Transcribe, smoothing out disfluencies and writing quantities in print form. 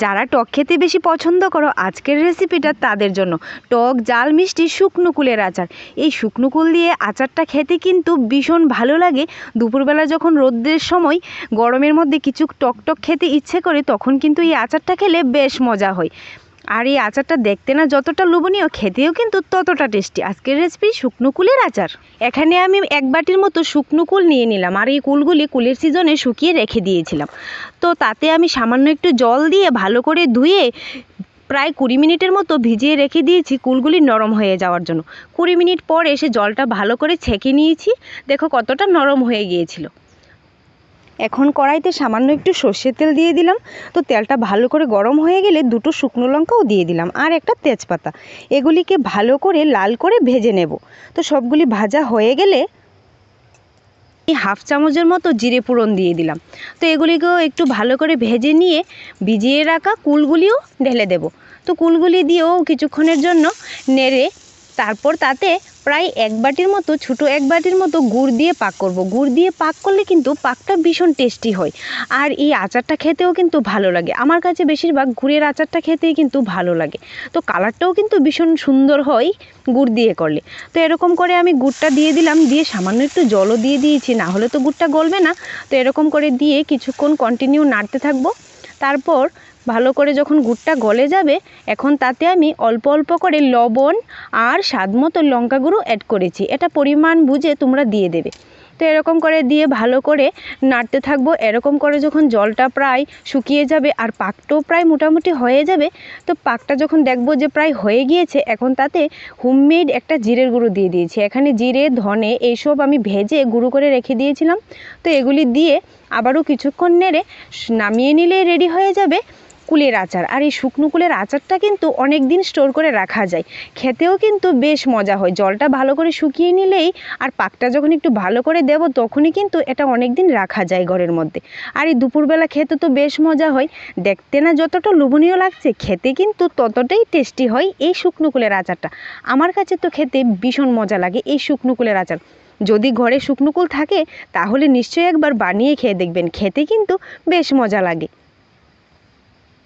যারা টক খেতে বেশি পছন্দ করো আজকের রেসিপিটা তাদের জন্য। টক ঝাল মিষ্টি শুকনো কুলের আচার। এই শুকনো কুল দিয়ে আচারটা খেতে কিন্তু ভীষণ ভালো লাগে। দুপুরবেলা যখন রোদের সময় গরমের মধ্যে কিছু টক টক খেতে ইচ্ছে করে তখন কিন্তু এই আচারটা খেলে বেশ মজা হয়। আর এই আচারটা দেখতে না যতটা লোভনীয়, খেতেও কিন্তু ততটা টেস্টি। আজকের রেসিপি শুকনো কুলের আচার। এখানে আমি 1 বাটির মতো শুকনো কুল নিয়ে নিলাম। আর এই কুলগুলি কুলের সিজনে শুকিয়ে রেখে দিয়েছিলাম। তো তাতে আমি সামান্য একটু জল দিয়ে ভালো করে ধুয়ে প্রায় 20 মিনিটের মতো ভিজিয়ে রেখে দিয়েছি কুলগুলি নরম হয়ে যাওয়ার জন্য। 20 মিনিট পর এসে জলটা ভালো করে ছেঁকে নিয়েছি। দেখো কতটা নরম হয়ে গিয়েছিল। এখন কড়াইতে সামান্য একটু সর্ষের তেল দিয়ে দিলাম। তো তেলটা ভালো করে গরম হয়ে গেলে 2টো শুকনো লঙ্কাও দিয়ে দিলাম আর একটা তেজপাতা। এগুলিকে ভালো করে লাল করে ভেজে নেব। তো সবগুলি ভাজা হয়ে গেলে 1/2 চামচের মতো জিরে ফোড়ন দিয়ে দিলাম। তো এগুলিকেও একটু ভালো করে ভেজে নিয়ে ভিজিয়ে রাখা কুলগুলিও ঢেলে দেব। তো কুলগুলি দিয়েও কিছুক্ষণের জন্য নেড়ে তারপর তাতে প্রায় 1 বাটির মতো ছোটো 1 বাটির মতো গুড় দিয়ে পাক করব। গুড় দিয়ে পাক করলে কিন্তু পাকটা ভীষণ টেস্টি হয়। আর এই আচারটা খেতেও কিন্তু ভালো লাগে। আমার কাছে বেশিরভাগ গুড়ের আচারটা খেতেই কিন্তু ভালো লাগে। তো কালারটাও কিন্তু ভীষণ সুন্দর হয় গুড় দিয়ে করলে। তো এরকম করে আমি গুড়টা দিয়ে দিলাম, দিয়ে সামান্য একটু জলও দিয়ে দিয়েছি, না হলে তো গুড়টা গলবে না। তো এরকম করে দিয়ে কিছুক্ষণ কন্টিনিউ নাড়তে থাকবো। তারপর ভালো করে যখন গুড়টা গলে যাবে এখন তাতে আমি অল্প অল্প করে লবণ আর স্বাদমতো লঙ্কা গুঁড়ো অ্যাড করেছি। এটা পরিমাণ বুঝে তোমরা দিয়ে দেবে। তো এরকম করে দিয়ে ভালো করে নাড়তে থাকবো। এরকম করে যখন জলটা প্রায় শুকিয়ে যাবে আর পাকটাও প্রায় মোটামুটি হয়ে যাবে, তো পাকটা যখন দেখবো যে প্রায় হয়ে গিয়েছে এখন তাতে হোমমেড একটা জিরের গুঁড়ো দিয়ে দিয়েছি। এখানে জিরে ধনে এইসব আমি ভেজে গুঁড়ো করে রেখে দিয়েছিলাম। তো এগুলি দিয়ে আবারও কিছুক্ষণ নেড়ে নামিয়ে নিলেই রেডি হয়ে যাবে কুলের আচার। আর এই শুকনো কুলের আচারটা কিন্তু অনেক দিন স্টোর করে রাখা যায়, খেতেও কিন্তু বেশ মজা হয়। জলটা ভালো করে শুকিয়ে নিলেই আর পাকটা যখন একটু ভালো করে দেব তখনই কিন্তু এটা অনেক দিন রাখা যায় ঘরের মধ্যে। আর এই দুপুরবেলা খেতে তো বেশ মজা হয়। দেখতে না যতটা লোভনীয় লাগছে, খেতে কিন্তু ততটাই টেস্টি হয় এই শুকনো কুলের আচারটা। আমার কাছে তো খেতে ভীষণ মজা লাগে এই শুকনো কুলের আচার। যদি ঘরে শুকনো কুল থাকে তাহলে নিশ্চয়ই একবার বানিয়ে খেয়ে দেখবেন, খেতে কিন্তু বেশ মজা লাগে।